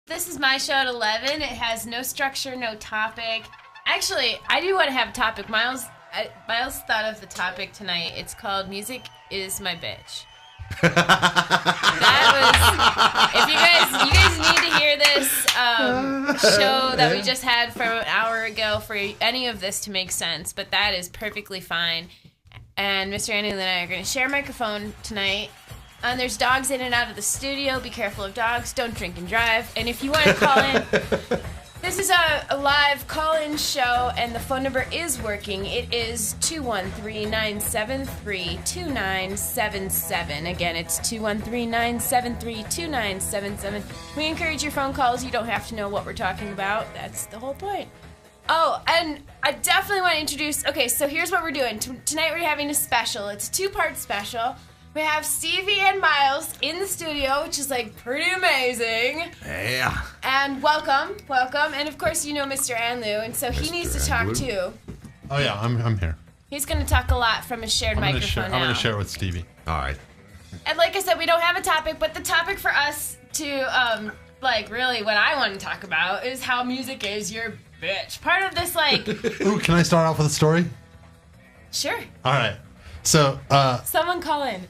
This is my show at 11. It has no structure, no topic. Actually, I do want to have a topic. Miles thought of the topic tonight. It's called Music is My Bitch. That was, if you guys need to hear this show that we just had from an hour ago for any of this to make sense, but that is perfectly fine. And Mr. Andy and I are going to share a microphone tonight. And there's dogs in and out of the studio. Be careful of dogs. Don't drink and drive. And if you want to call in, this is a live call-in show, and the phone number is working. It is 213-973-2977. Again, it's 213-973-2977. We encourage your phone calls. You don't have to know what we're talking about. That's the whole point. Oh, and I definitely want to introduce... Okay, so here's what we're doing. Tonight we're having a special. It's a two-part special. We have Stevie and Miles in the studio, which is like pretty amazing. Yeah. And welcome. And of course, you know Mr. Anlu, and so he needs to talk too. Oh yeah, I'm here. He's going to talk a lot from his shared microphone now. I'm going to share it with Stevie. All right. And like I said, we don't have a topic, but the topic for us to, really what I want to talk about is how music is your bitch. Part of this, Ooh, can I start off with a story? Sure. All right. So, someone call in.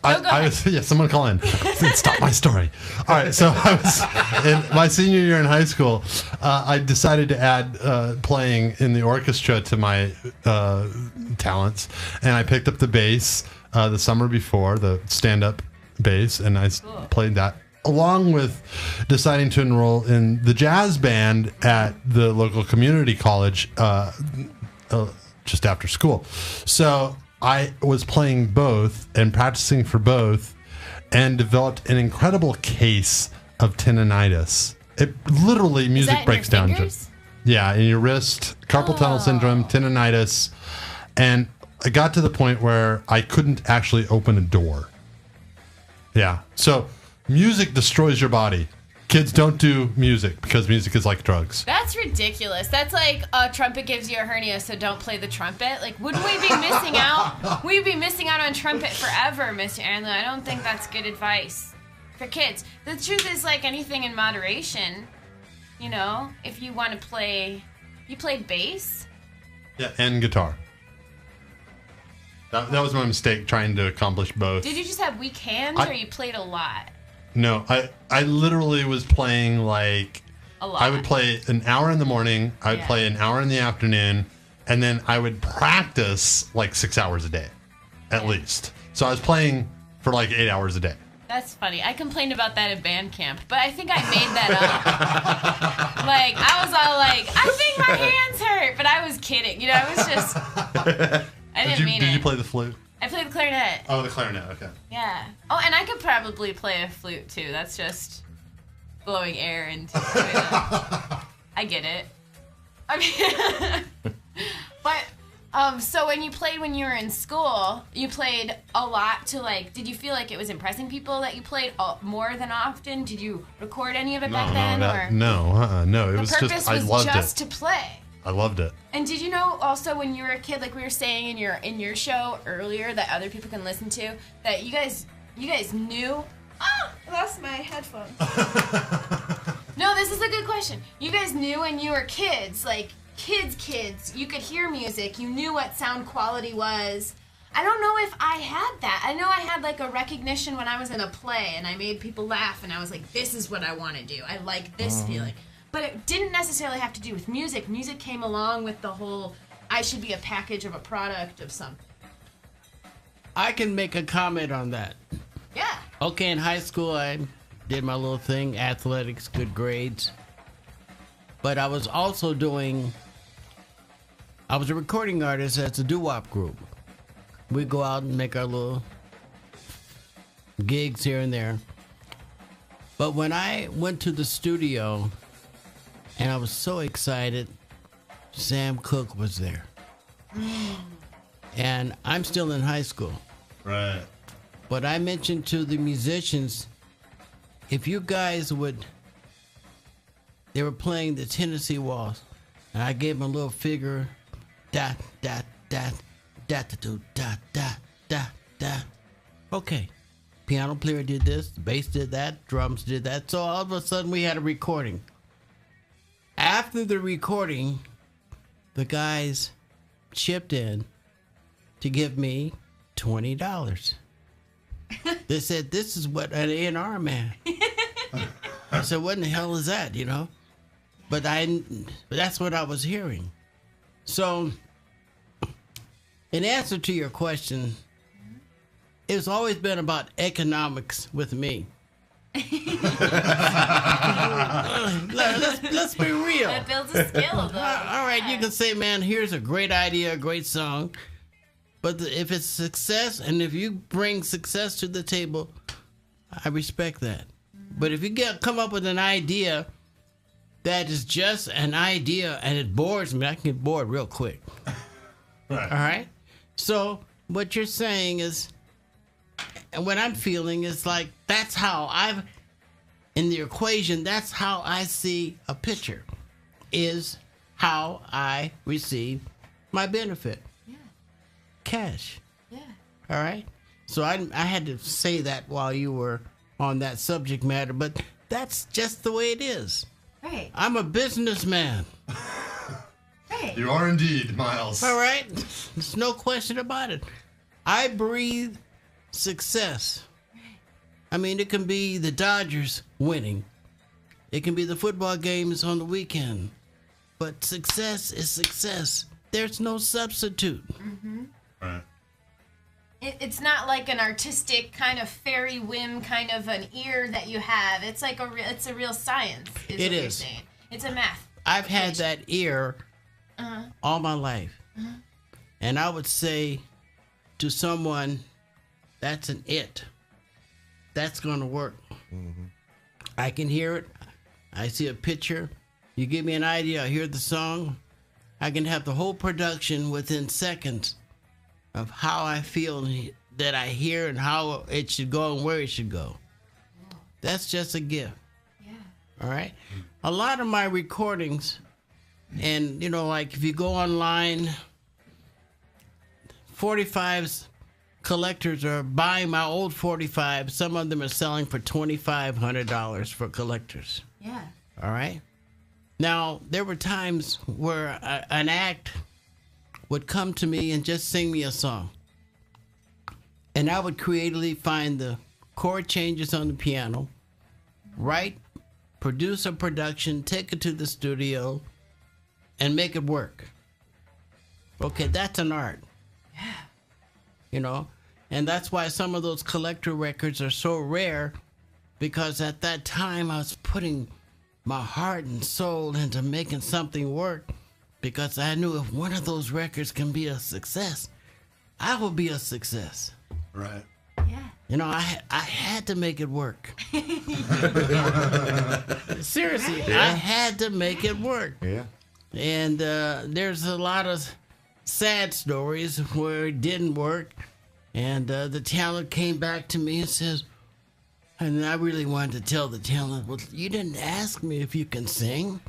Someone call in. Stop my story. All right. So I was in my senior year in high school. I decided to add playing in the orchestra to my talents, and I picked up the bass the summer before, the stand-up bass, and I played that along with deciding to enroll in the jazz band at the local community college just after school. So I was playing both and practicing for both and developed an incredible case of tendonitis. It literally, music breaks down. Yeah, in your wrist, carpal tunnel syndrome, tendonitis. And I got to the point where I couldn't actually open a door. Yeah. So music destroys your body. Kids, don't do music because music is like drugs. That's ridiculous. That's like a trumpet gives you a hernia, so don't play the trumpet. Like, wouldn't we be missing out? We'd be missing out on trumpet forever, Mr. Anlu. I don't think that's good advice for kids. The truth is, like anything in moderation, you know, if you want to play... You played bass? Yeah, and guitar. That was my mistake, trying to accomplish both. Did you just have weak hands, or you played a lot? No, I literally was playing like a lot. I would play an hour in the morning, I would play an hour in the afternoon, and then I would practice like 6 hours a day, at least. So I was playing for like 8 hours a day. That's funny. I complained about that at band camp, but I think I made that up. Like, I was all like, I think my hands hurt, but I was kidding. You know, I was just, I didn't mean it. Did you play the flute? I played the clarinet. Oh, the clarinet, okay. Yeah. Oh, and I could probably play a flute, too. That's just blowing air into it. I get it. I mean, but, so when you played when you were in school, you played a lot to, like, did you feel like it was impressing people that you played more than often? Did you record any of it back then? No. It was just, I loved it. The purpose was just to play. I loved it. And did you know also when you were a kid, like we were saying in your show earlier that other people can listen to, that you guys knew? Oh, I lost my headphones. No, this is a good question. You guys knew when you were kids, like kids, you could hear music. You knew what sound quality was. I don't know if I had that. I know I had like a recognition when I was in a play and I made people laugh and I was like, this is what I want to do. I like this feeling. But it didn't necessarily have to do with music. Music came along with the whole, I should be a package of a product of something. I can make a comment on that. Yeah. Okay, in high school, I did my little thing, athletics, good grades. But I was also I was a recording artist at a doo-wop group. We'd go out and make our little gigs here and there. But when I went to the studio... And I was so excited. Sam Cooke was there. And I'm still in high school. Right. But I mentioned to the musicians, if you guys would, they were playing the Tennessee Waltz. And I gave them a little figure. Da, da, da, da, da, da, da, da, da. Okay. Piano player did this, bass did that, drums did that. So all of a sudden we had a recording. after the recording, the guys chipped in to give me $20. They said, this is what an A&R man. I said, what in the hell is that, you know? But that's what I was hearing. So, in answer to your question, it's always been about economics with me. Let's be real. That builds a skill, though. All right, you can say, man, here's a great idea, a great song. But if it's success, and if you bring success to the table, I respect that. But if you come up with an idea that is just an idea and it bores me, I can get bored real quick. Right. All right? So what you're saying is, and what I'm feeling is like, that's how in the equation, that's how I see a picture, is how I receive my benefit. Yeah. Cash. Yeah. All right? So I had to say that while you were on that subject matter, but that's just the way it is. Right. I'm a businessman. Right. You are indeed, Miles. All right? There's no question about it. I breathe success. I mean, it can be the Dodgers winning. It can be the football games on the weekend. But success is success. There's no substitute. Mm-hmm. Right. It's not like an artistic kind of fairy whim kind of an ear that you have. It's like it's a real science. Is It what is. You're saying. It's a math. I've had that ear all my life. Uh-huh. And I would say to someone, that's an it. That's going to work. Mm-hmm. I can hear it. I see a picture. You give me an idea, I hear the song. I can have the whole production within seconds of how I feel that I hear and how it should go and where it should go. That's just a gift. Yeah. All right? A lot of my recordings, and, you know, like if you go online, 45s, collectors are buying my old 45. Some of them are selling for $2,500 for collectors. Yeah. All right? Now, there were times where an act would come to me and just sing me a song. And I would creatively find the chord changes on the piano, write, produce a production, take it to the studio, and make it work. Okay, that's an art. Yeah. You know? And that's why some of those collector records are so rare, because at that time I was putting my heart and soul into making something work, because I knew if one of those records can be a success, I will be a success. Right. Yeah. You know, I had to make it work. Seriously, Yeah. I had to make it work. Yeah. And there's a lot of sad stories where it didn't work. And the talent came back to me and says, and I really wanted to tell the talent, well, you didn't ask me if you can sing.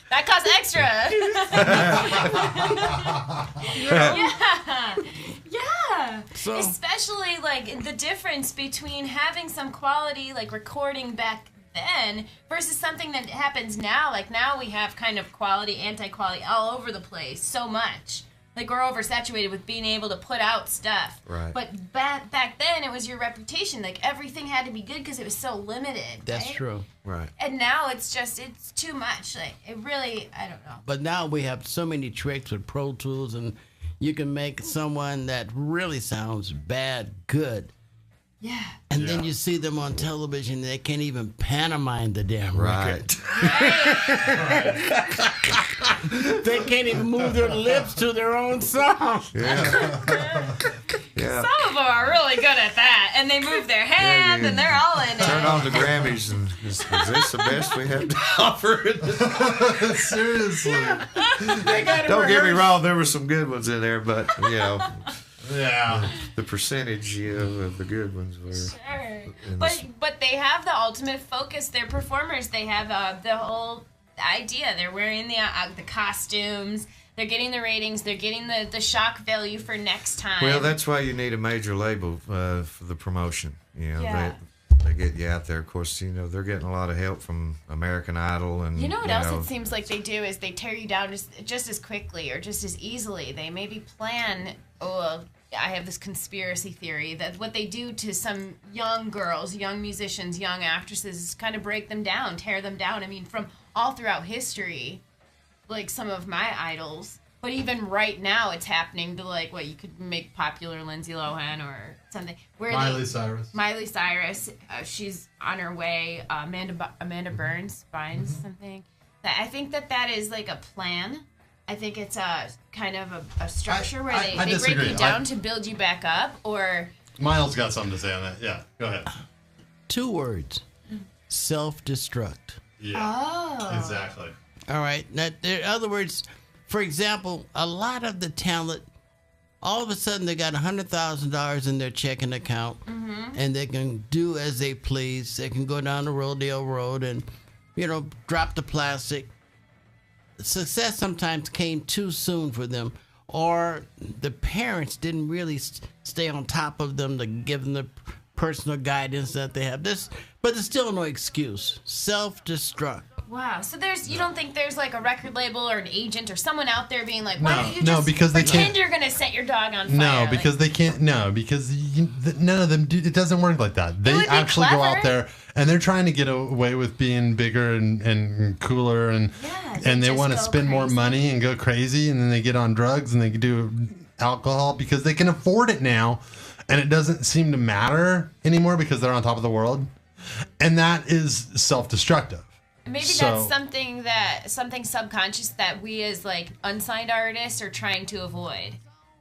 That costs extra. Yeah. Yeah. So- Especially like the difference between having some quality like recording back then versus something that happens now. Like now we have kind of quality, anti-quality all over the place so much. Like we're oversaturated with being able to put out stuff. Right. But back then it was your reputation. Like everything had to be good because it was so limited. That's right? true. Right. And now it's too much. Like it really, I don't know. But now we have so many tricks with Pro Tools, and you can make someone that really sounds bad good. Yeah. And then Yeah. you see them on television, they can't even pantomime the damn Right. record. They can't even move their lips to their own song. Yeah. Yeah. Some of them are really good at that, and they move their hands, you and they're all in Turn it. on the Grammys and is this the best we have to offer? Seriously. Don't get me wrong, there were some good ones in there, but you know, Yeah. the percentage of the good ones were. Sure. in But they have the ultimate focus. They're performers. They have the whole idea. They're wearing the costumes. They're getting the ratings. They're getting the shock value for next time. Well, that's why you need a major label for the promotion. You know, Yeah. they get you out there. Of course, they're getting a lot of help from American Idol, and you know what else it seems like they do is they tear you down just as quickly or just as easily. They maybe plan. Oh, I have this conspiracy theory that what they do to some young girls, young musicians, young actresses is kind of break them down, tear them down. I mean, from all throughout history, like some of my idols. But even right now, it's happening to like what you could make popular Lindsay Lohan or something. Miley Cyrus. Miley Cyrus, she's on her way. Amanda Bynes, something. I think that is like a plan. I think it's a kind of a structure where they break you down to build you back up. Or Miles got something to say on that. Yeah, go ahead. 2 words: self-destruct. Yeah. Oh. Exactly. All right. Now, in other words, for example, a lot of the talent, all of a sudden they got $100,000 in their checking account, and they can do as they please. They can go down the Rodeo Road and, drop the plastic. Success sometimes came too soon for them, or the parents didn't really stay on top of them to give them the personal guidance that they have. But there's still no excuse. Self-destruct. Wow. So you don't think there's like a record label or an agent or someone out there being like, No, why don't you no, just because they pretend can't- you're going to set your dog on fire? No, because they can't. No, because none of them do. It doesn't work like that. They would be actually go clever. out there and they're trying to get away with being bigger and cooler, and Yeah, and they just want to go spend more crazy. money and go crazy, and then they get on drugs and they do alcohol because they can afford it now, and it doesn't seem to matter anymore because they're on top of the world, and that is self-destructive. Maybe So- that's something subconscious that we as like unsigned artists are trying to avoid.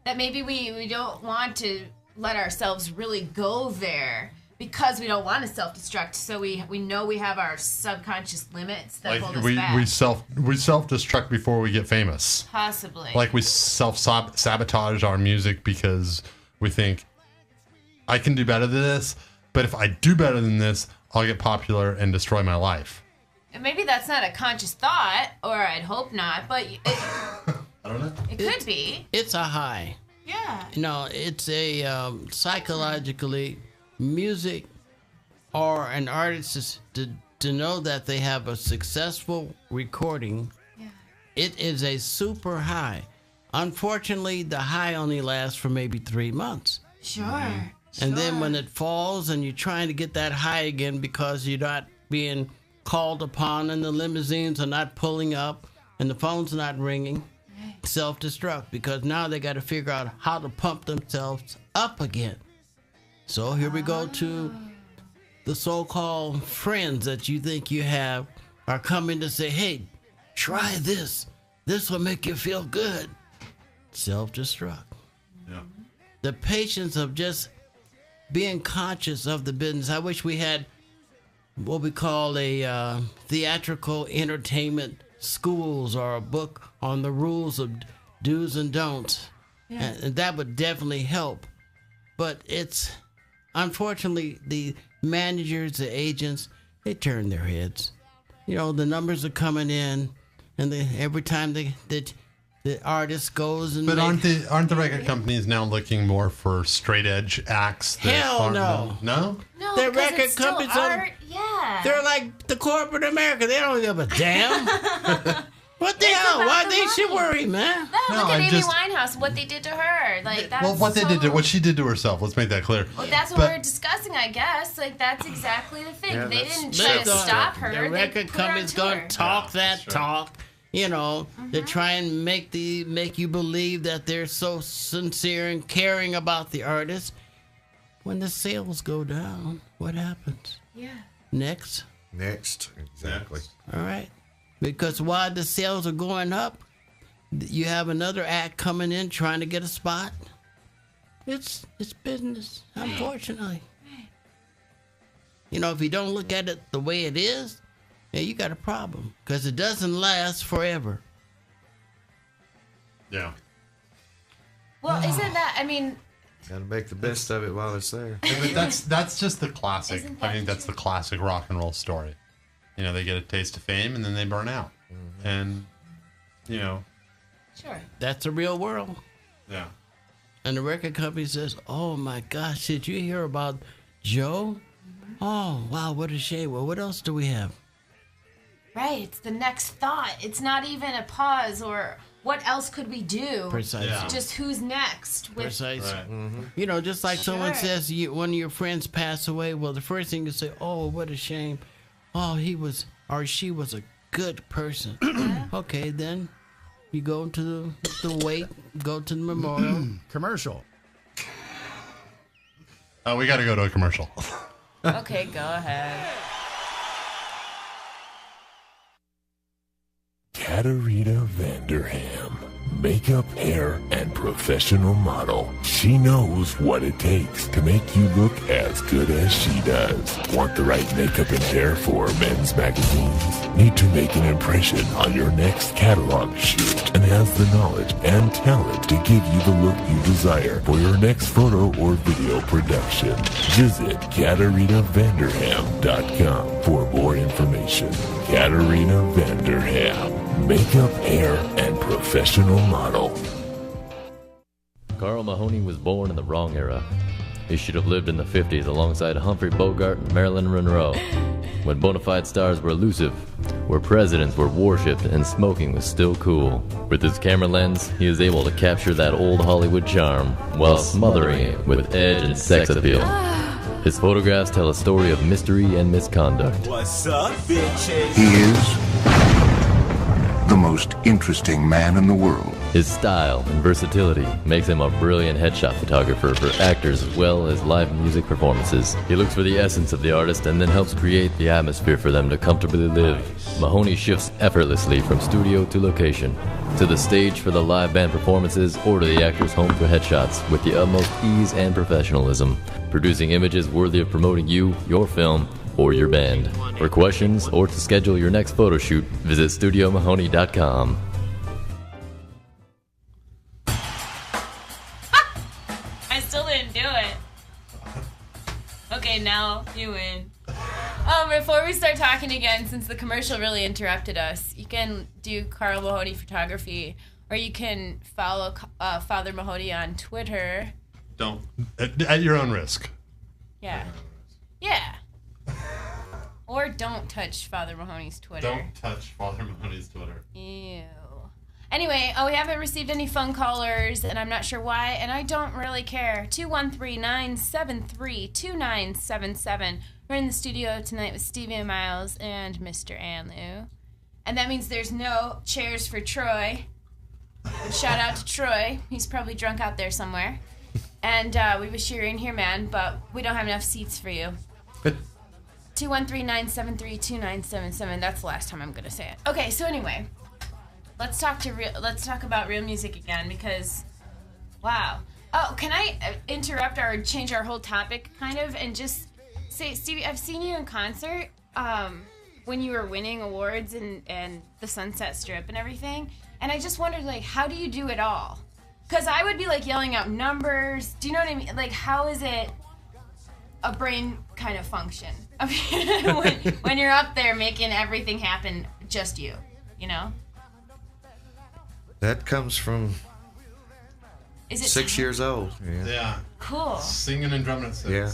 That maybe we don't want to let ourselves really go there because we don't want to self-destruct. So we know we have our subconscious limits that hold us back. we self-destruct before we get famous. Possibly. Like we self-sabotage our music because we think, I can do better than this, but if I do better than this, I'll get popular and destroy my life. Maybe that's not a conscious thought, or I'd hope not, but I don't know. it could be. It's a high. Yeah. It's a psychologically, music or an artist is to know that they have a successful recording. Yeah. It is a super high. Unfortunately, the high only lasts for maybe 3 months. Sure. And then when it falls and you're trying to get that high again because you're not being called upon and the limousines are not pulling up and the phone's not ringing, self-destruct, because now they got to figure out how to pump themselves up again. So here we go to the so-called friends that you think you have are coming to say, hey, try this. This will make you feel good. Self-destruct. Yeah. The patience of just being conscious of the business. I wish we had what we call a theatrical entertainment schools or a book on the rules of do's and don'ts. Yeah. And that would definitely help. But it's, unfortunately, the managers, the agents, they turn their heads. The numbers are coming in, and every time the artist goes and But aren't the record companies now looking more for straight edge acts? That Hell aren't- no. No? No, Their because record it's still companies are- art. Yeah. they're like the corporate America. They don't give a damn. What the hell? about Why the they should money. worry, man? No, look No, at I Amy just- Winehouse, what they did to her. Like that's Well, what she did to herself. Let's make that clear. Well, that's what But- we're discussing, I guess. Like that's exactly the thing. Yeah, they that's- didn't try to that's- stop her. The They record put her on company's tour. gonna talk Yeah, that that's right. talk. To try and make you believe that they're so sincere and caring about the artist. When the sales go down, what happens? Yeah. Next. Next, exactly. All right. Because while the sales are going up, you have another act coming in trying to get a spot. It's business, unfortunately. If you don't look at it the way it is, yeah, you got a problem. Because it doesn't last forever. Yeah. Well, isn't that? I mean, Got to make the best of it while it's there. But that's just the classic. Isn't I that think that's the classic rock and roll story. They get a taste of fame and then they burn out. And, sure. That's the real world. yeah. And the record company says, oh my gosh, did you hear about Joe? Oh, wow, what a shame. Well, what else do we have? Right, it's the next thought. It's not even a pause or what else could we do. Precisely. Yeah. Just who's next. Precisely. Right. Mm-hmm. You know, just like someone says one of your friends passed away, well, the first thing you say, oh, what a shame. Oh, he was or she was a good person. Okay, then you go to the wake, go to the memorial. Commercial. We got to go to a commercial. Okay, go ahead. Katarina Vanderham, makeup, hair, and professional model. She knows what it takes to make you look as good as she does. Want the right makeup and hair for men's magazines? Need to make an impression on your next catalog shoot and has the knowledge and talent to give you the look you desire for your next photo or video production. Visit KatarinaVanderham.com for more information. Katarina Vanderham, makeup, hair, and professional model. Carl Mahoney was born in the wrong era. He should have lived in the 50s alongside Humphrey Bogart and Marilyn Monroe, when bona fide stars were elusive, where presidents were worshipped and smoking was still cool. With his camera lens, he is able to capture that old Hollywood charm while smothering it with edge and sex appeal. His photographs tell a story of mystery and misconduct. What's up, bitches? He is the most interesting man in the world. His style and versatility makes him a brilliant headshot photographer for actors as well as live music performances. He looks for the essence of the artist and then helps create the atmosphere for them to comfortably live. Mahoney shifts effortlessly from studio to location, to the stage for the live band performances or to the actor's home for headshots with the utmost ease and professionalism, producing images worthy of promoting you, your film, or your band. For questions or to schedule your next photo shoot, visit StudioMahoney.com. I still didn't do it. Okay, now you win. Before we start talking again, since the commercial really interrupted us, you can do Carl Mahoney Photography, or you can follow Father Mahoney on Twitter. Don't. At your own risk. Yeah. Yeah. Or don't touch Father Mahoney's Twitter. Don't touch Father Mahoney's Twitter. Ew. Anyway, we haven't received any phone callers, and I'm not sure why, and I don't really care. 213-973-2977. We're in the studio tonight with Stevie and Miles and Mr. Anlu. And that means there's no chairs for Troy. But shout out to Troy. He's probably drunk out there somewhere. And we wish you were in here, man, but we don't have enough seats for you. 213-973-2977. That's the last time I'm gonna say it. Okay, so anyway, let's talk about real music again because, wow. Oh, can I interrupt or change our whole topic kind of and just say, Stevie, I've seen you in concert when you were winning awards and the Sunset Strip and everything, and I just wondered, like, how do you do it all? Because I would be like yelling out numbers. Do you know what I mean? Like, how is it a brain kind of function? I mean, when you're up there making everything happen, just you know? That comes from Is it 6 years old. Yeah. Cool. Singing and drumming at 6. Yeah.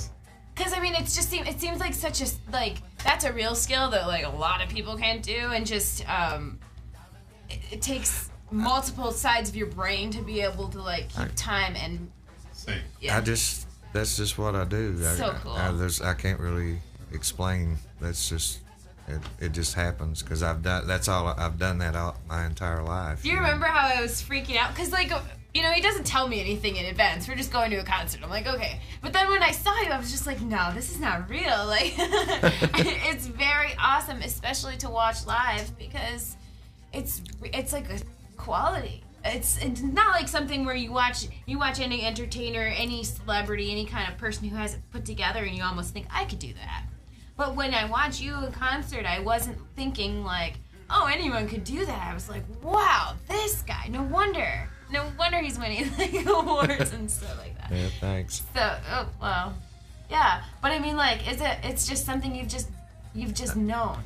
Because, I mean, it seems like such a, like, that's a real skill that, like, a lot of people can't do, and just, it takes multiple sides of your brain to be able to, like, keep time and... Sing. Yeah. That's just what I do. So cool. I can't really explain. That's just, it just happens, because I've done that all my entire life. Do you remember how I was freaking out? Because, like, you know, he doesn't tell me anything in advance. We're just going to a concert. I'm like, okay. But then when I saw you, I was just like, no, this is not real. Like, it's very awesome, especially to watch live, because it's like a quality. It's not like something where you watch any entertainer, any celebrity, any kind of person who has it put together, and you almost think, I could do that. But when I watch you in concert, I wasn't thinking like, oh, anyone could do that. I was like, wow, this guy. No wonder he's winning like awards and stuff like that. Yeah, thanks. So, oh, well, yeah. But I mean, like, it's just something you've just known.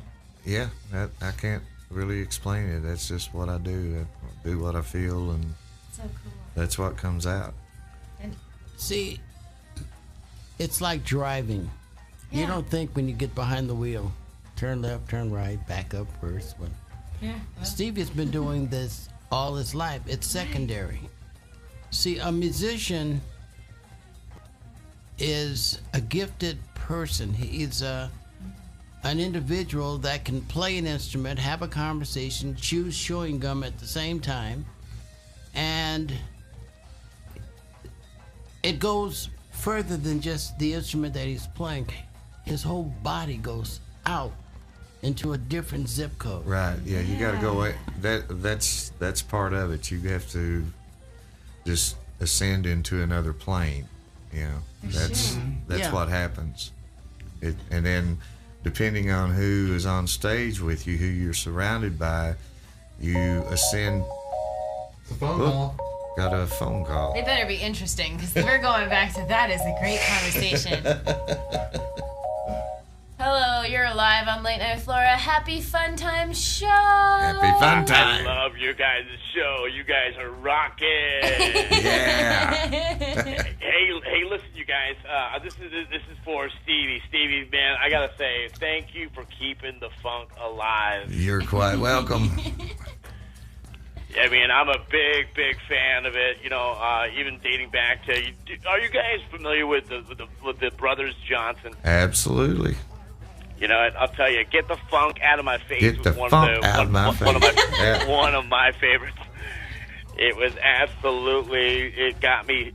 Yeah, I can't really explain it. That's just what I do. I do what I feel, and so cool. That's what comes out. See, it's like driving. You don't think when you get behind the wheel, turn left, turn right, back up first. But Stevie's been doing this all his life. It's secondary. See, a musician is a gifted person. He is an individual that can play an instrument, have a conversation, chew chewing gum at the same time, and it goes further than just the instrument that he's playing. His whole body goes out into a different zip code. Right. Yeah. You got to go. That's part of it. You have to just ascend into another plane. You know. That's what happens. And then, depending on who is on stage with you, who you're surrounded by, you ascend. It's a phone call. Got a phone call. It better be interesting, because we're going back to that as a great conversation. Hello, you're live on Late Night with Laura. Happy Fun Time Show. Happy Fun Time. I love your guys' show. You guys are rocking. Yeah. Hey, listen, you guys. This is for Stevie. Stevie, man, I gotta say, thank you for keeping the funk alive. You're quite welcome. I mean, I'm a big fan of it. You know, even dating back to. Are you guys familiar with the Brothers Johnson? Absolutely. You know, I'll tell you, Get the Funk Out of My Face Get the was funk out of my face. One of my favorites. It was absolutely, it got me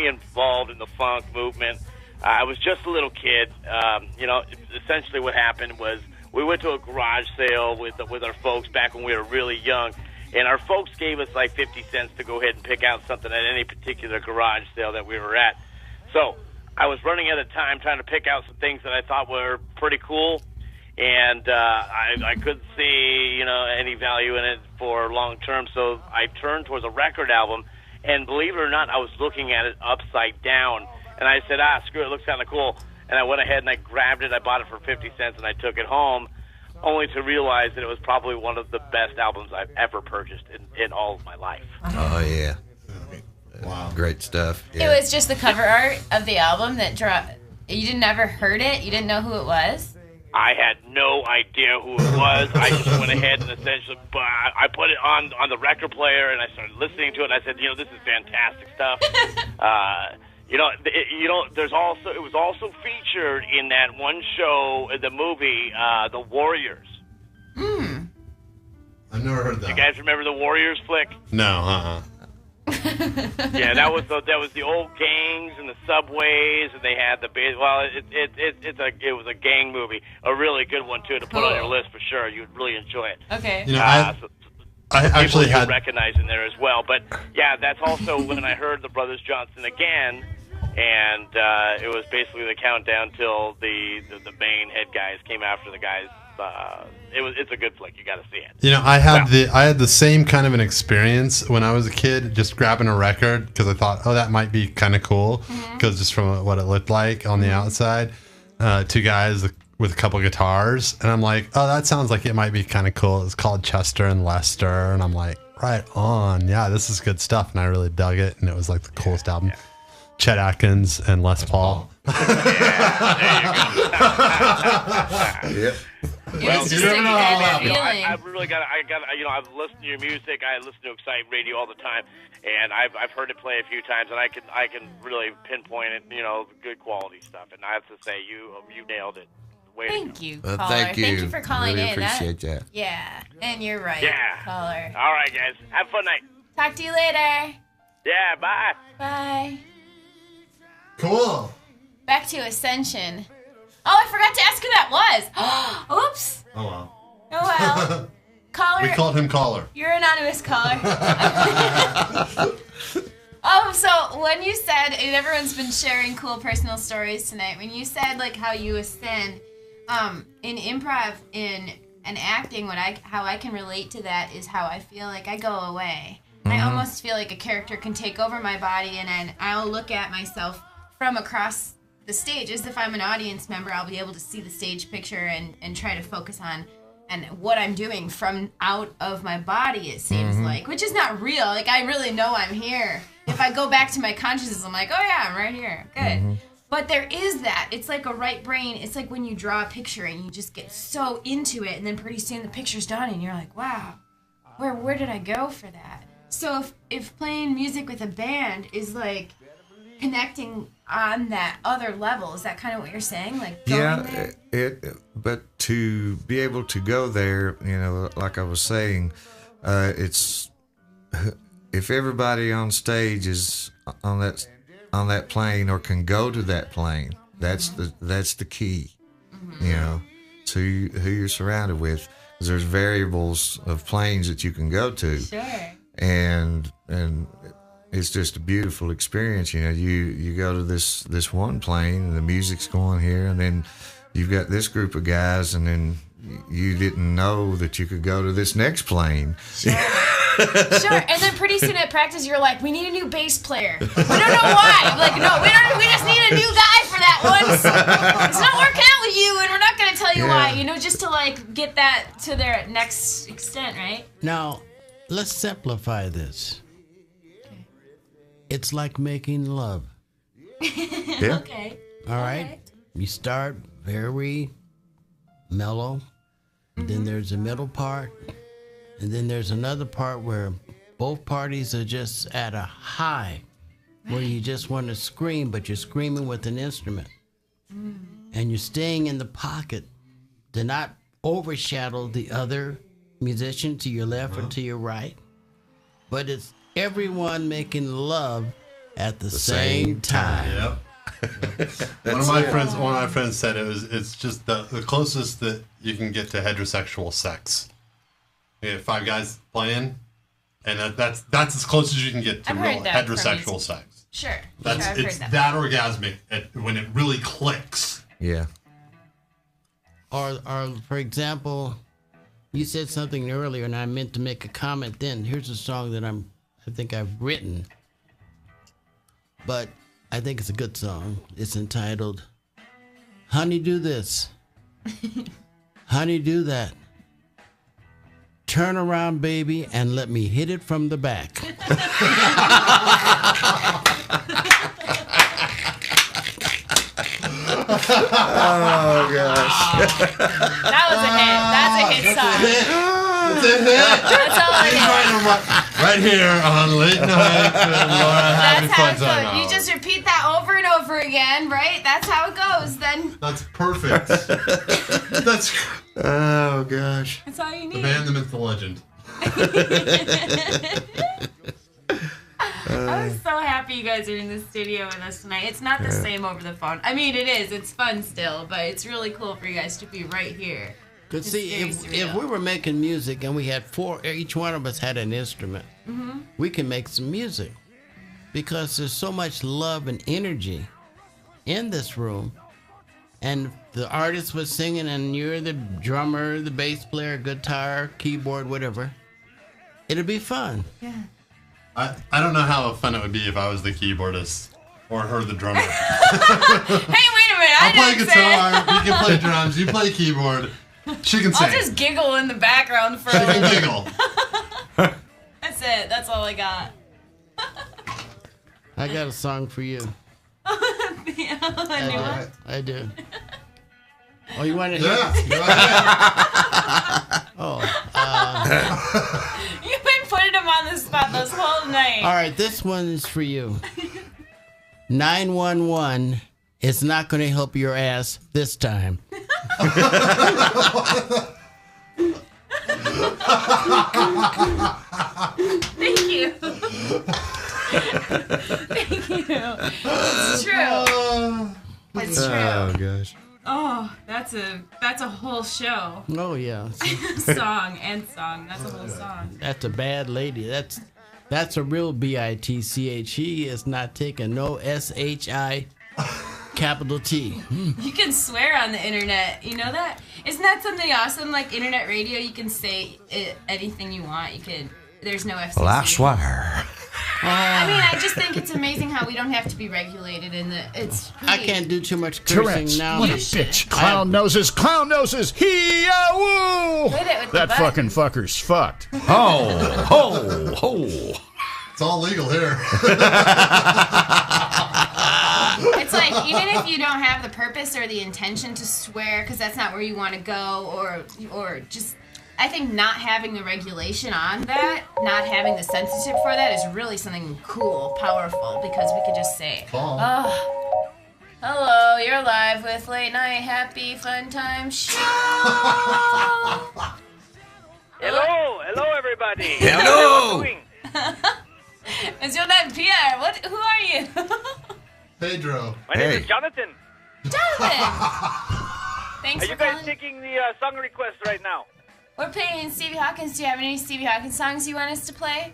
involved in the funk movement. I was just a little kid. You know, essentially what happened was we went to a garage sale with our folks back when we were really young, and our folks gave us like 50 cents to go ahead and pick out something at any particular garage sale that we were at. So I was running out of time trying to pick out some things that I thought were pretty cool, and I couldn't see, you know, any value in it for long term. So I turned towards a record album, and believe it or not, I was looking at it upside down, and I said, screw it, looks kind of cool. And I went ahead and I grabbed it. I bought it for 50 cents, and I took it home, only to realize that it was probably one of the best albums I've ever purchased in all of my life. Oh yeah. Wow. Great stuff. Yeah. It was just the cover art of the album that you never heard it? You didn't know who it was? I had no idea who it was. I just went ahead and essentially, I put it on the record player, and I started listening to it, and I said, you know, this is fantastic stuff. It was also featured in that one show, the movie, The Warriors. I've never heard that. You guys remember The Warriors flick? No, Yeah, that was the old gangs and the subways, and they had it was a gang movie, a really good one too to put on your list for sure. You'd really enjoy it. Okay. You know, I actually had recognize in there as well, but yeah, that's also when I heard the Brothers Johnson again, and it was basically the countdown till the main head guys came after the guys. It's a good flick. You got to see it. You know, I had the same kind of an experience when I was a kid, just grabbing a record because I thought, oh, that might be kind of cool, because just from what it looked like on the outside, two guys with a couple guitars, and I'm like, oh, that sounds like it might be kind of cool. It's called Chester and Lester, and I'm like, right on, yeah, this is good stuff, and I really dug it, and it was like the coolest album. Yeah. Chet Atkins and Les Paul. There you go. Yep. Well, you never know how that feeling. I've really got. I've listened to your music. I listen to XSite Radio all the time, and I've heard it play a few times, and I can really pinpoint it. You know, good quality stuff. And I have to say, you nailed it. Thank you, caller. Thank you. Thank you for calling really in. Appreciate that. Yeah, and you're right, Yeah. caller. All right, guys. Have a fun night. Talk to you later. Yeah. Bye. Bye. Cool. Back to Ascension. Oh, I forgot to ask who that was. Oops. Oh, wow. Oh, well. Caller. We called him Caller. You're an anonymous caller. So when you said, and everyone's been sharing cool personal stories tonight, when you said like how you ascend, in improv, in acting, how I can relate to that is how I feel like I go away. I almost feel like a character can take over my body, and then I'll look at myself from across the stage as if I'm an audience member. I'll be able to see the stage picture and try to focus on and what I'm doing from out of my body, it seems like, which is not real. Like, I really know I'm here. If I go back to my consciousness, I'm like, oh yeah, I'm right here. Good. But there is that. It's like a right brain. It's like when you draw a picture and you just get so into it, and then pretty soon the picture's done, and you're like, wow, where did I go for that? So if playing music with a band is like connecting on that other level, is that kind of what you're saying? Like going there? But to be able to go there, like I was saying, it's if everybody on stage is on that plane or can go to that plane, that's the key, to who you're surrounded with. 'Cause there's variables of planes that you can go to. Sure. And it's just a beautiful experience. You go to this one plane and the music's going here, and then you've got this group of guys, and then you didn't know that you could go to this next plane. Sure. Sure. And then pretty soon at practice, you're like, we need a new bass player. We don't know why. I'm like, no, we just need a new guy for that one. It's not working out with you, and we're not going to tell you why. Just to like get that to their next extent, right? Now, let's simplify this. Okay. It's like making love. Yeah. Okay. All right. You start very mellow. Then there's a middle part. And then there's another part where both parties are just at a high, where you just want to scream, but you're screaming with an instrument. And you're staying in the pocket to not overshadow the other musician to your left or to your right. But it's everyone making love at the same time. Yep. One of my friends said it's just the closest that you can get to heterosexual sex. You have 5 guys playing, and that's as close as you can get to real heterosexual sex. Sure. It's that orgasmic when it really clicks. Yeah. Or for example, you said something earlier, and I meant to make a comment then. Here's a song that I think I've written, but I think it's a good song. It's entitled, Honey Do This, Honey Do That, Turn Around Baby and Let Me Hit It From the Back. Oh gosh. That was a hit. That's a hit song. That's a hit. That's all I got. Right here on Late Night with Laura. That's how it goes. You just repeat that over and over again, right? That's how it goes. Then. That's perfect. That's. Oh gosh. That's all you need. The man, the myth, the legend. I was so happy you guys are in the studio with us tonight. It's not the same over the phone. I mean, it is. It's fun still, but it's really cool for you guys to be right here. Because see, if we were making music and we had 4, each one of us had an instrument, we can make some music. Because there's so much love and energy in this room. And the artist was singing, and you're the drummer, the bass player, guitar, keyboard, whatever. It'd be fun. Yeah. I don't know how fun it would be if I was the keyboardist or her the drummer. Hey, wait a minute. I'll play guitar, you can play drums, you play keyboard. She can sing. I'll just giggle in the background for a She little can bit. giggle. That's it. That's all I got. I got a song for you. I do. Oh, you want to hear it? You've been putting them on the spot this whole night. All right, this one is for you. 911 is not going to help your ass this time. Thank you. Thank you. It's true. It's true. Oh gosh. Oh, that's a whole show. Oh, yeah. Song. That's a whole song. That's a bad lady. That's a real bitch. She is not taking no shi capital T. You can swear on the internet. You know that? Isn't that something awesome? Like internet radio, you can say anything you want. There's no FCC. Well, I swear. I mean, I just think it's amazing how we don't have to be regulated in it's I can't do too much cursing Tourette's. now. What a bitch. Clown noses. Hee-ya-woo! Hit it with That the fucking fucker's fucked. Ho, ho, ho. It's all legal here. It's it's like, even if you don't have the purpose or the intention to swear, because that's not where you want to go, or just, I think not having the regulation on that, not having the censorship for that is really something cool, powerful, because we could just say, oh, hello, you're live with Late Night Happy Fun Time Show. Hello, everybody. Hello. What are you doing? Is your name Pierre? Who are you? Pedro. My name is Jonathan. Jonathan! Thanks Are for you guys calling. taking the song request right now? We're playing Stevie Hawkins. Do you have any Stevie Hawkins songs you want us to play?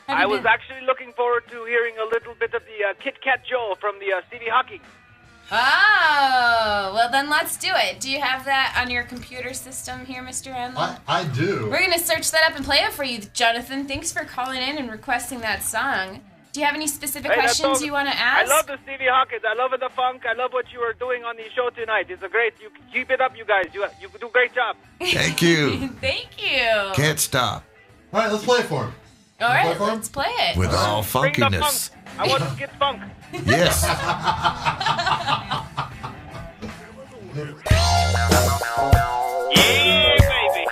I was actually looking forward to hearing a little bit of the Kit Kat Joe from the Stevie Hawkins. Oh, well then let's do it. Do you have that on your computer system here, Mr. Hanlon? I do. We're going to search that up and play it for you, Jonathan. Thanks for calling in and requesting that song. Do you have any specific questions you want to ask? I love the Stevie Hawkins. I love the funk. I love what you are doing on the show tonight. It's a great. You keep it up, you guys. You do a great job. Thank you. Thank you. Can't stop. All right, let's play for him. All right, let's play it. With all Bring the funkiness. funk. I want to get funk. Yes. Yeah, baby.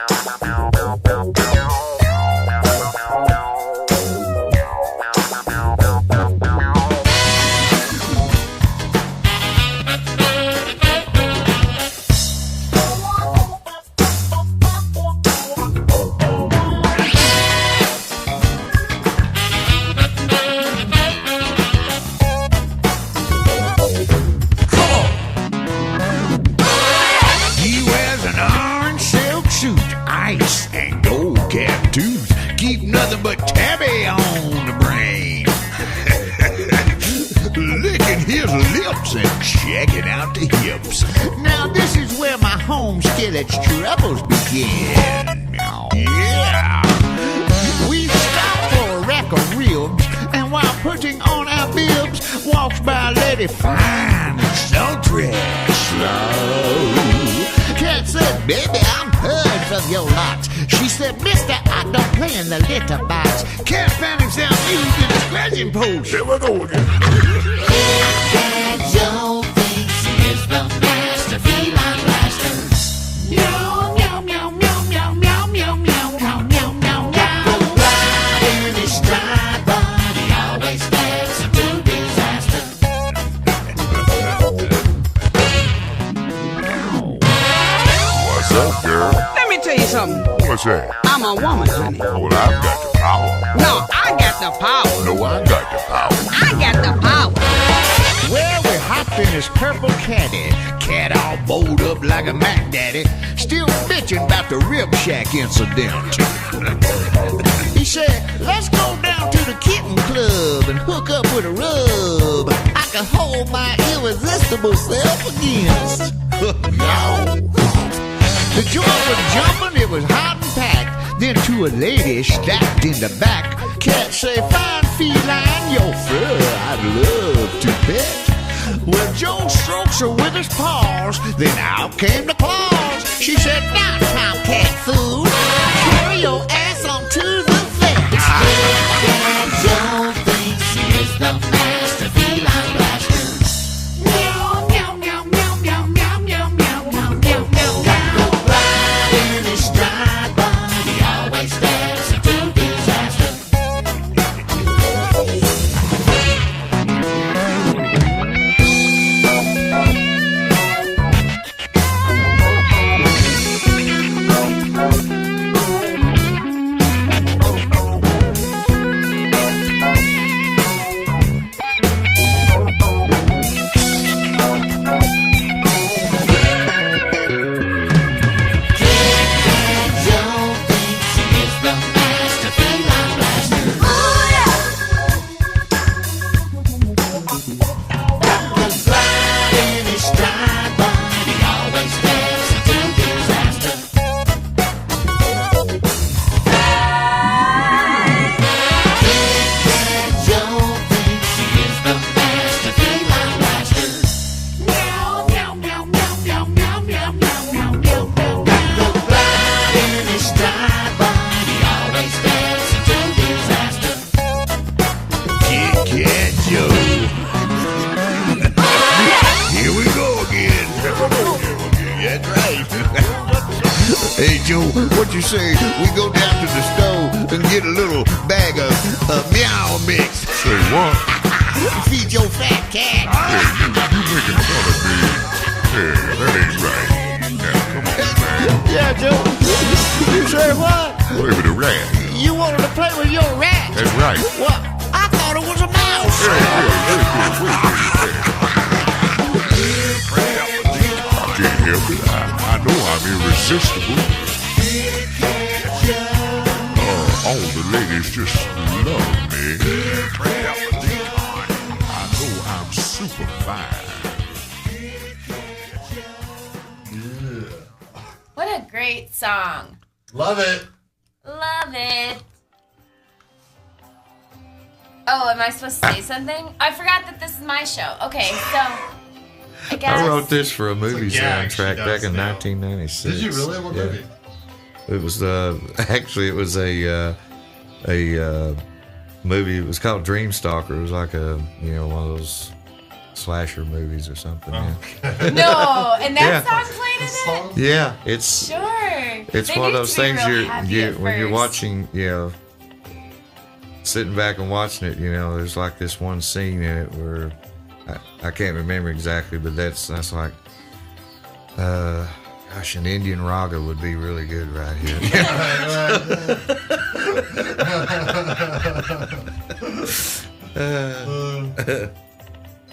He wears an orange silk suit, ice and gold tattoos. Keep nothing but tabby on the brain. Licking his lips and checking out the hips. Now this is where my home skillet's troubles begin. Yeah. We stop for a rack of ribs, and while putting on our bibs, walks by a lady fine and sultry, slow. Cat said, baby, I'm heard from your lot. She said, mister, I don't play in the litter box. Cat found himself used in a scratching post. Here we go again. Cat Joe thinks he is the master feline blaster. Meow, meow, meow, meow, meow, meow, meow, meow, meow, meow, meow, meow. The ride in his stride, but he always steps into disaster. What's up, girl? Let me tell you something. What's that? I'm a woman, honey. Well, I've got the power. No, I got the power. No, I got the power. I got the power. Well, we hopped in his purple caddy. Cat all bowled up like a Mac Daddy. Still bitching about the Rib Shack incident. He said, let's go down to the kitten club and hook up with a rub I can hold my irresistible self against. No. The joint was jumping, it was hot and packed. Then to a lady stacked in the back, Cat say, fine feline, your fur I'd love to pet. Well, Joe strokes her with his paws, then out came the claws. She said, now Tomcat fool, carry your ass on to the fence. Cat Joe thinks he is the master feline blaster. Meow, meow, meow, meow, meow, meow, meow, meow, meow, meow, meow. Ride in his stride, but he always steps into disaster. Hey, Joe, what you say? We go down to the store and get a little bag of meow mix. Say what? Feed your fat cat. Hey, you making fun of me. Hey, that ain't right. Now, come on, man. Yeah, Joe. You say what? Play with a rat. You wanted to play with your rat? That's right. What? I thought it was a mouse. Hey, I can't help it. I know I'm irresistible. All the ladies just love me. I know I'm super fine. What a great song. Love it. Love it. Oh, am I supposed to say something? I forgot that this is my show. Okay, so I guess I wrote this for a movie It's a gag soundtrack she back does in now. 1996. Did you really? What movie? It was actually it was a movie. It was called Dreamstalker. It was like one of those slasher movies or something. Oh. Yeah. no, and that Yeah. song played in it. Yeah, it's Sure. it's They one of need those to be things real happy you at when you're first. watching, sitting back and watching it. There's like this one scene in it where I can't remember exactly, but that's like, gosh, an Indian raga would be really good right here.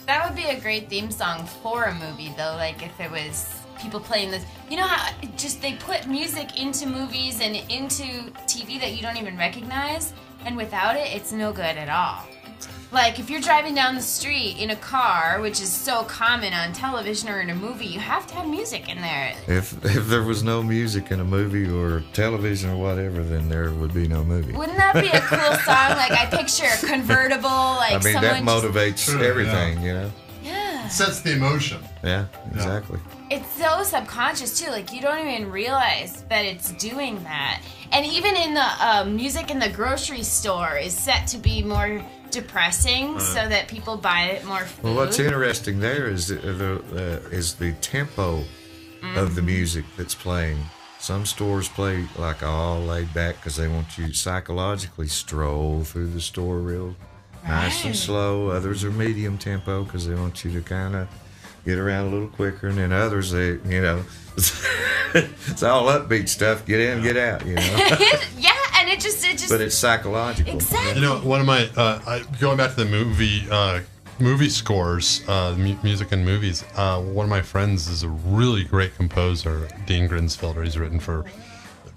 That would be a great theme song for a movie, though. Like if it was people playing this. You know how just they put music into movies and into TV that you don't even recognize, and without it, it's no good at all. Like if you're driving down the street in a car, which is so common on television or in a movie, you have to have music in there. If there was no music in a movie or television or whatever, then there would be no movie. Wouldn't that be a cool song? Like I picture a convertible, like I mean, that someone just- motivates everything, Yeah. It sets the emotion. Yeah, exactly. It's so subconscious too. Like you don't even realize that it's doing that. And even in the music in the grocery store is set to be more depressing, so that people buy it more food. Well, what's interesting there is the tempo of the music that's playing. Some stores play like all laid back because they want you to psychologically stroll through the store real nice and slow. Others are medium tempo because they want you to kind of get around a little quicker. And then others, it's all upbeat stuff. Get in, get out, Yeah, and it just. But it's psychological. Exactly. One of my going back to the movie scores, music in movies. One of my friends is a really great composer, Dean Grinsfelder. He's written for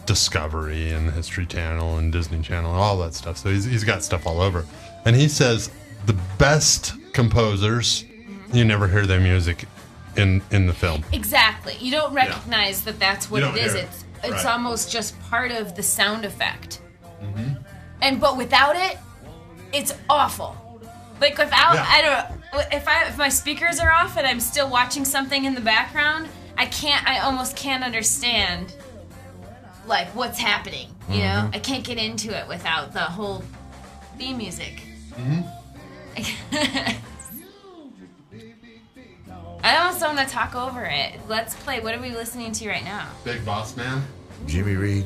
Discovery and History Channel and Disney Channel and all that stuff. So he's got stuff all over. And he says the best composers, you never hear their music in the film. Exactly. You don't recognize that that's what You it don't is. hear it. It's Right. almost just part of the sound effect. But without it, it's awful. Like without, I don't. If my speakers are off and I'm still watching something in the background, I almost can't understand like what's happening. You know, I can't get into it without the whole theme music. I almost don't want to talk over it. Let's play. What are we listening to right now? Big Boss Man. Jimmy Reed.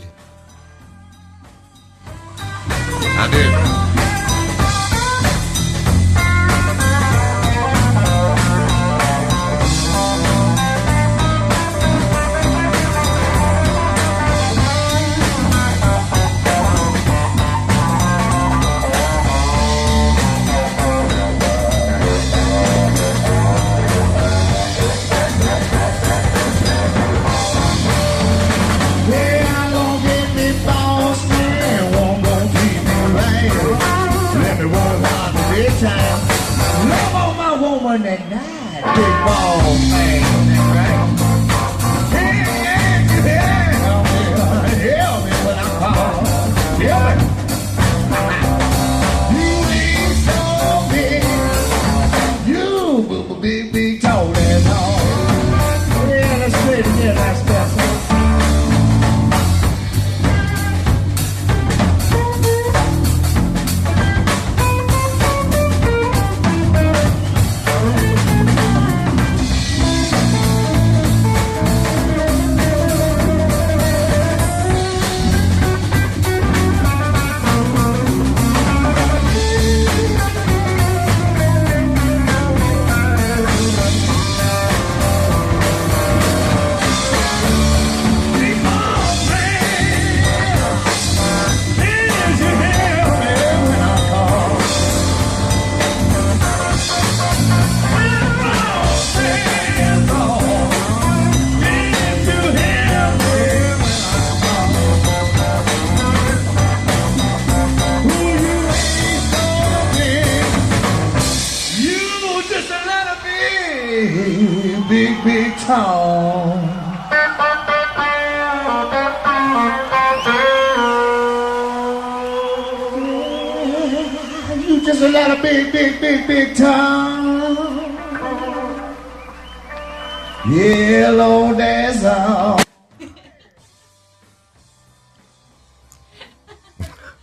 I did. Love on my woman at night, big ball man, right? Tell me what I'm called. Tell me. You ain't so big. You big, tall and all. Yeah, let's play it again, that's best. a lot of big time. Yellow dazzle.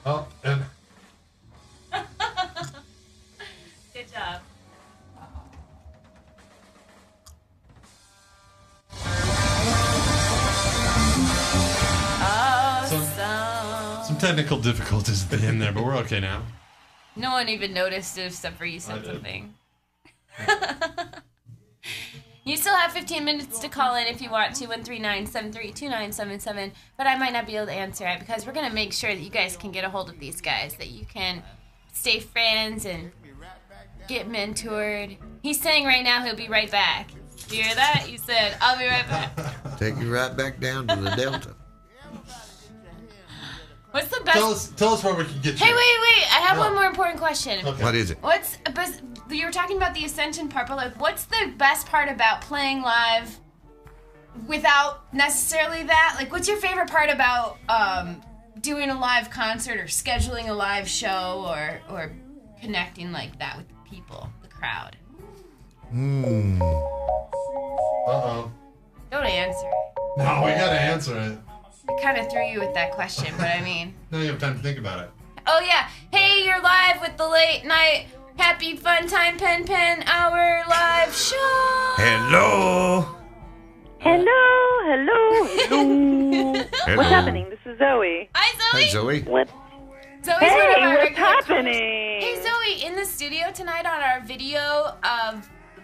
Oh, and Good job. Awesome. some technical difficulties at the end there, but we're okay now. No one even noticed it except for you said something. You still have 15 minutes to call in if you want to, 139-732-977, but I might not be able to answer it because we're going to make sure that you guys can get a hold of these guys, that you can stay friends and get mentored. He's saying right now he'll be right back. You hear that? He said, I'll be right back. Take you right back down to the Delta. What's the best? Tell us where we can get you. Hey, wait. I have one more important question. Okay. What is it? You were talking about the Ascension part, but like, what's the best part about playing live without necessarily that? Like, what's your favorite part about doing a live concert or scheduling a live show or connecting like that with the people, the crowd? Uh-oh. Don't answer it. No, we gotta answer it. I kind of threw you with that question, but I mean... Now you have time to think about it. Oh, yeah. Hey, you're live with the late night Happy Fun Time Pen Hour live show. Hello. Hello. Hello. What's happening? This is Zoe. Hi, Zoe. Hey, Zoe. What? Zoe's Hey, one of our what's regular happening? Hey, Zoe, in the studio tonight on our video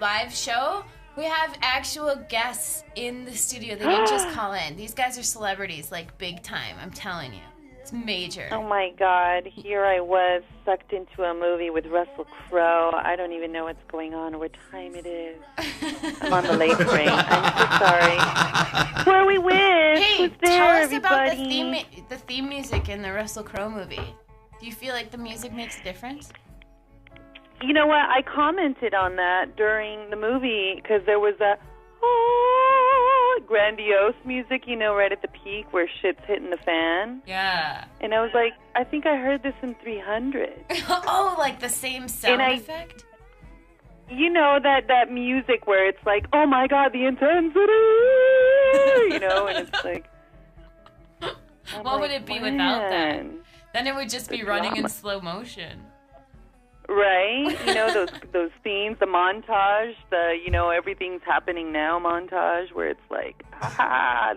live show, we have actual guests in the studio. They didn't just call in. These guys are celebrities, like big time. I'm telling you. It's major. Oh, my God. Here I was, sucked into a movie with Russell Crowe. I don't even know what's going on or what time it is. I'm on the late train. I'm so sorry. Who are we with? Hey, Who's there, tell us everybody? about the theme music in the Russell Crowe movie. Do you feel like the music makes a difference? You know what? I commented on that during the movie because there was a grandiose music, you know, right at the peak where shit's hitting the fan. Yeah. And I was like, I think I heard this in 300. Oh, like the same sound effect? You know, that music where it's like, oh my God, the intensity, you know, and it's like... What would it be without that? Then it would just be running in slow motion. Right? You know, those themes, the montage, the, you know, everything's happening now montage where it's like,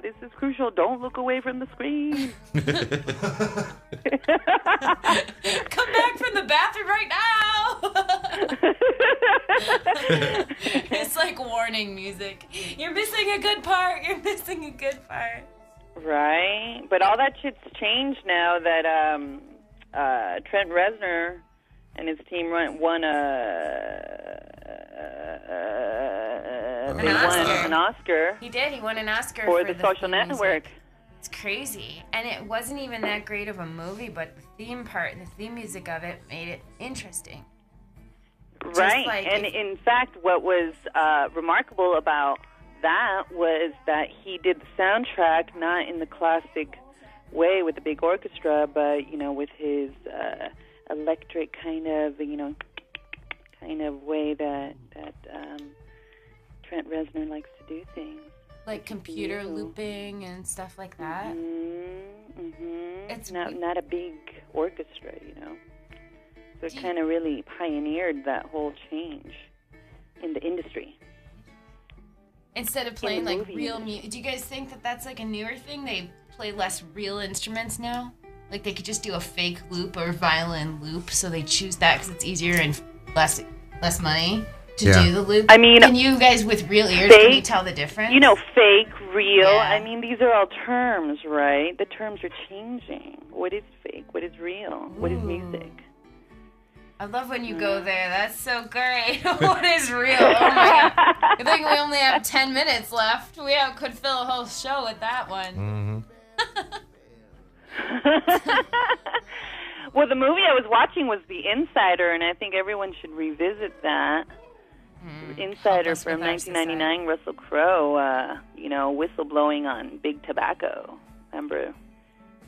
this is crucial. Don't look away from the screen. Come back from the bathroom right now. It's like warning music. You're missing a good part. You're missing a good part. Right? But all that shit's changed now that Trent Reznor and his team won an Oscar. He did. He won an Oscar for the Social Network. It's crazy. And it wasn't even that great of a movie, but the theme part and the theme music of it made it interesting. Right. And in fact, what was remarkable about that was that he did the soundtrack not in the classic way with the big orchestra, but, you know, with his electric kind of way that Trent Reznor likes to do things. Like computer looping and stuff like that? Mm-hmm. It's not a big orchestra, you know. So it kind of really pioneered that whole change in the industry. Instead of playing like real music, do you guys think that that's like a newer thing? They play less real instruments now? Like they could just do a fake loop or violin loop, so they choose that because it's easier and less money to do the loop. I mean, can you guys with real ears, can you tell the difference? You know, fake, real. Yeah. I mean, these are all terms, right? The terms are changing. What is fake? What is real? What is music? I love when you go there. That's so great. What is real? Oh my God. I think we only have 10 minutes left. We could fill a whole show with that one. Well, the movie I was watching was The Insider, and I think everyone should revisit that. Insider from 1999, Russell Crowe, whistleblowing on big tobacco. Remember, you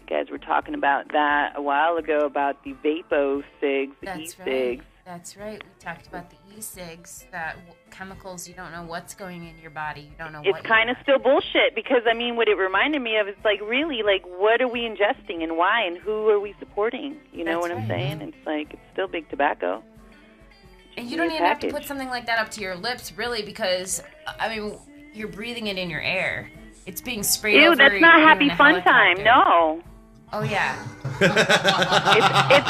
guys were talking about that a while ago, about the Vapo cigs, the e-cigs. That's right. We talked about the e-cigs, that chemicals, you don't know what's going in your body. You don't know what. It's kind of still bullshit because, I mean, what it reminded me of is, like, really, like, what are we ingesting and why and who are we supporting? You know what I'm saying? It's like, it's still big tobacco. And you don't even have to put something like that up to your lips, really, because, I mean, you're breathing it in your air. It's being sprayed over. Ew, that's not happy fun time. No. Oh, yeah. It's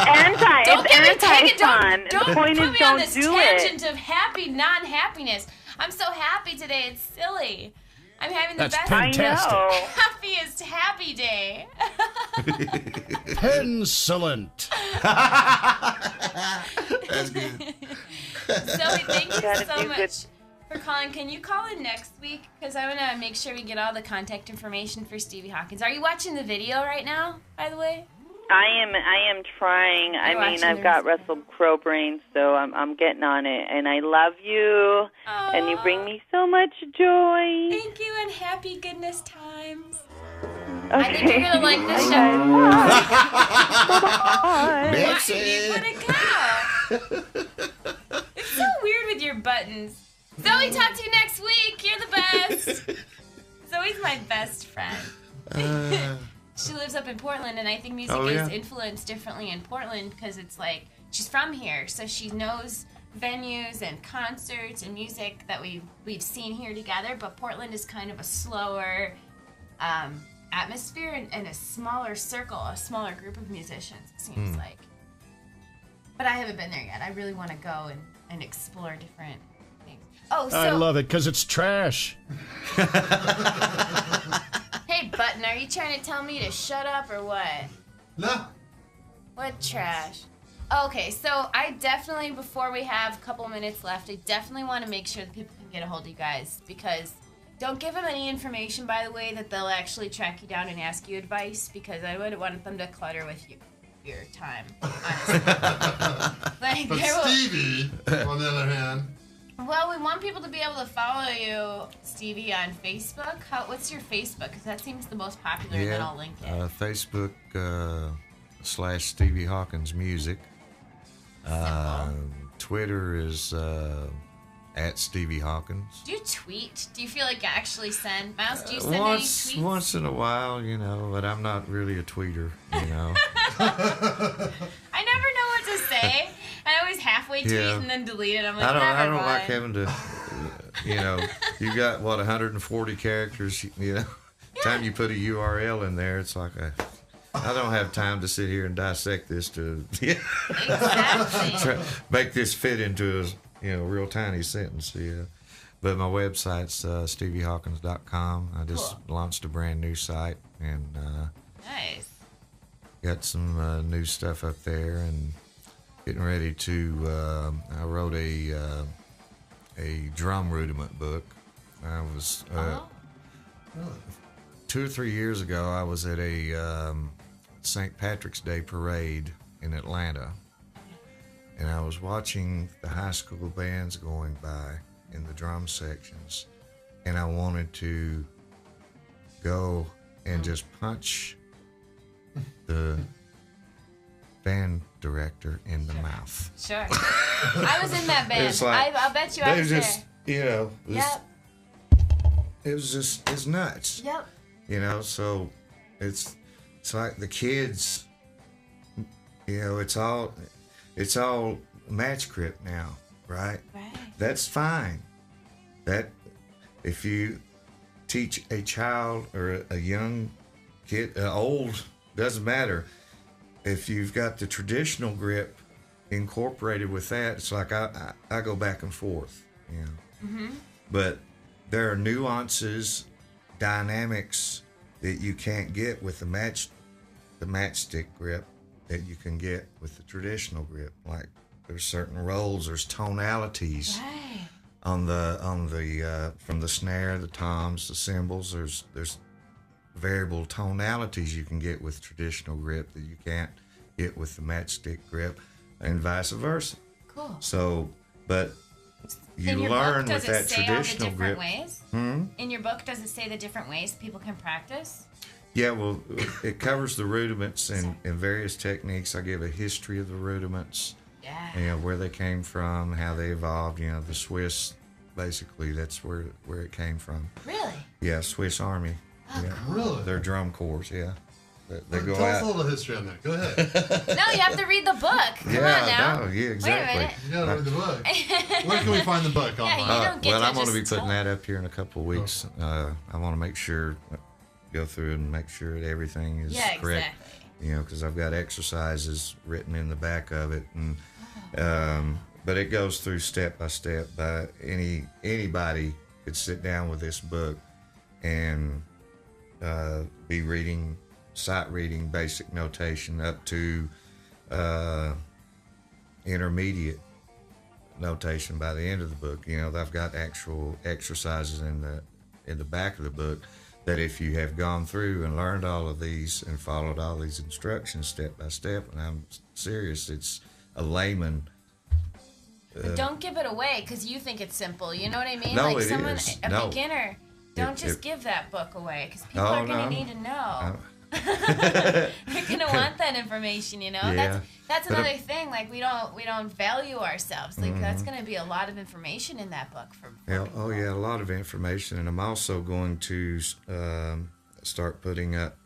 anti. Don't it's get me taken. fun. Don't The point put is, me don't on this do tangent it. of happy non-happiness. I'm so happy today. It's silly. I'm having the That's best, fantastic. happiest happy day. Penicillent. That's good. Zoe, thank you Gotta so do much good. for calling. Can you call in next week? Because I want to make sure we get all the contact information for Stevie Hawkins. Are you watching the video right now, by the way? I am trying. I mean, I've got Russell Crowe brain, so I'm getting on it. And I love you, and you bring me so much joy. Thank you, and happy goodness times. Okay. I think you're going to like this show. That's You it. put a cow. It's so weird with your buttons. Zoe, talk to you next week. You're the best. Zoe's my best friend. She lives up in Portland, and I think music is influenced differently in Portland because it's like she's from here, so she knows venues and concerts and music that we've seen here together. But Portland is kind of a slower atmosphere and a smaller circle, a smaller group of musicians. It seems like. But I haven't been there yet. I really want to go and explore different things. Oh, so I love it because it's trash. Hey, Button, are you trying to tell me to shut up or what? No. What trash? Okay, so I definitely, before we have a couple minutes left, I definitely want to make sure that people can get a hold of you guys, because don't give them any information, by the way, that they'll actually track you down and ask you advice, because I wouldn't want them to clutter with your time, honestly. Like, But Stevie, on the other hand. Well, we want people to be able to follow you, Stevie, on Facebook. What's your Facebook? Because that seems the most popular, and then I'll link it. Facebook / Stevie Hawkins Music. Twitter is at Stevie Hawkins. Do you tweet? Do you feel like you actually send? Miles, do you send any tweets? Once in a while, but I'm not really a tweeter, I never know what to say. I always halfway tweet and then delete it. I'm like, I don't mind. like having to, you got, 140 characters, time you put a URL in there, it's like I don't have time to sit here and dissect this to Exactly. make this fit into a real tiny sentence. Yeah. But my website's steviehawkins.com. I just launched a brand new site and Nice. got some new stuff up there and getting ready to. I wrote a drum rudiment book. I was 2 or 3 years ago. I was at a St. Patrick's Day parade in Atlanta, and I was watching the high school bands going by in the drum sections, and I wanted to go and just punch the band director in the mouth. Sure. I was in that band. It's like, I'll bet you I was just, there. Yep. It's nuts. Yep. So it's like the kids, it's all match grip now, right? Right. That's fine. That if you teach a child or a young kid, old, doesn't matter. If you've got the traditional grip incorporated with that, it's like I go back and forth, Mm-hmm. But there are nuances, dynamics that you can't get with the matchstick grip that you can get with the traditional grip. Like there's certain rolls, there's tonalities on the from the snare, the toms, the cymbals. There's variable tonalities you can get with traditional grip that you can't get with the matchstick grip, and vice versa. Cool. So, but you in your learn book, with does that it say all the traditional different grip. Ways? In your book, does it say the different ways people can practice? Yeah, well, it covers the rudiments and various techniques. I give a history of the rudiments, Yeah. You know, where they came from, how they evolved. You know, the Swiss, basically, that's where it came from. Really? Yeah, Swiss Army. Oh, yeah. cool. Really? Their drum corps, yeah. They go Tell out. us a little history on that. Go ahead. No, you have to read the book. Come on now. No, yeah, exactly. Wait a minute. You gotta read the book. Where can we find the book online? You don't get well, to I'm going to be just putting talk. that up here in a couple of weeks. I want to make sure, go through and make sure that everything is correct. Exactly. You know, because I've got exercises written in the back of it, and but it goes through step by step. By anybody could sit down with this book and be reading, sight reading, basic notation up to intermediate notation by the end of the book. You know, I've got actual exercises in the back of the book that if you have gone through and learned all of these and followed all these instructions step by step, and I'm serious, it's a layman. But don't give it away because you think it's simple. You know what I mean? No, like it someone, is. a No. beginner, don't just give that book away because people are going to need to know. You're going to want that information, you know? Yeah. That's But another thing. Like we don't value ourselves. Like that's going to be a lot of information in that book for Yeah, people. a lot of information, and I'm also going to start putting up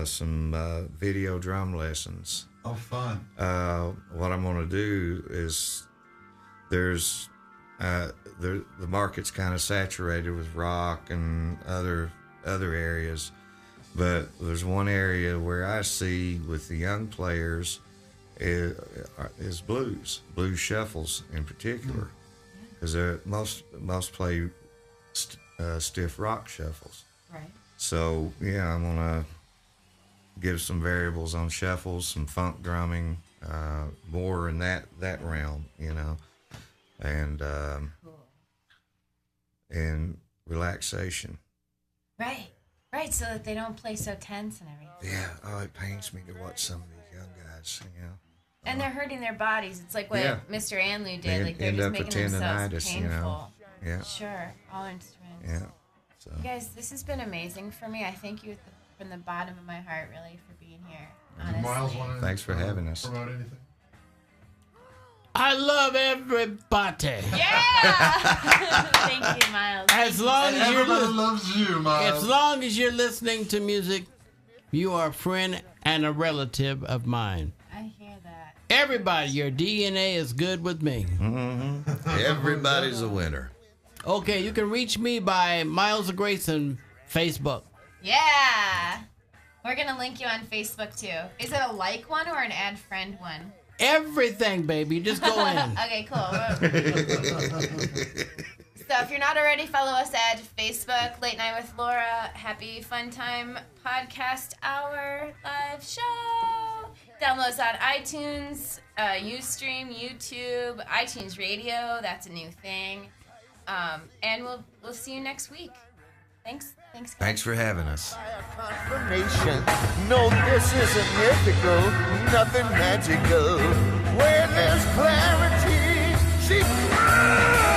some video drum lessons. Oh, fun. What I'm going to do is the market's kind of saturated with rock and other areas, but there's one area where I see with the young players is blues shuffles in particular, because most play stiff rock shuffles. Right. So yeah, I'm gonna give some variables on shuffles, some funk drumming, more in that realm, you know, and and relaxation. Right. So that they don't play so tense and everything. Yeah. Oh, it pains me to watch some of these young guys, you know. And they're hurting their bodies. It's like what Mr. Anlu did. Like they're end just up making with themselves tendonitis, painful. you know. Yeah. Sure. All instruments. Yeah. So. You guys, this has been amazing for me. I thank you from the bottom of my heart, really, for being here. Honestly. Miles, want to Thanks for having us. promote anything? I love everybody. Yeah! Thank you, Miles. As long as Everybody loves you, Miles. As long as you're listening to music, you are a friend and a relative of mine. I hear that. Everybody, your DNA is good with me. Mm-hmm. Everybody's a winner. Okay, you can reach me by Miles Grayson Facebook. Yeah! We're going to link you on Facebook, too. Is it a like one or an add friend one? Everything, baby. Just go in. Okay, cool. So if you're not already, follow us at Facebook, Late Night with Laura, Happy Fun Time Podcast Hour Live Show. Download us on iTunes, Ustream, YouTube, iTunes Radio. That's a new thing. And we'll see you next week. Thanks. Guys. Thanks for having us. Confirmation. No, this isn't mythical, nothing magical. Where there's clarity, she cries.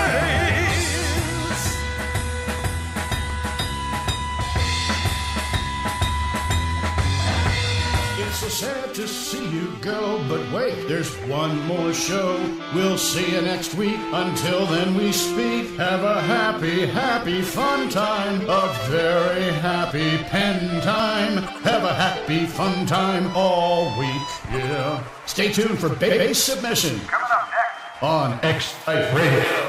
It's so sad to see you go, but wait, there's one more show. We'll see you next week. Until then we speak. Have a happy, happy fun time. A very happy pen time. Have a happy fun time all week. Yeah. Stay tuned for bass submission. Coming up next on XSite Radio.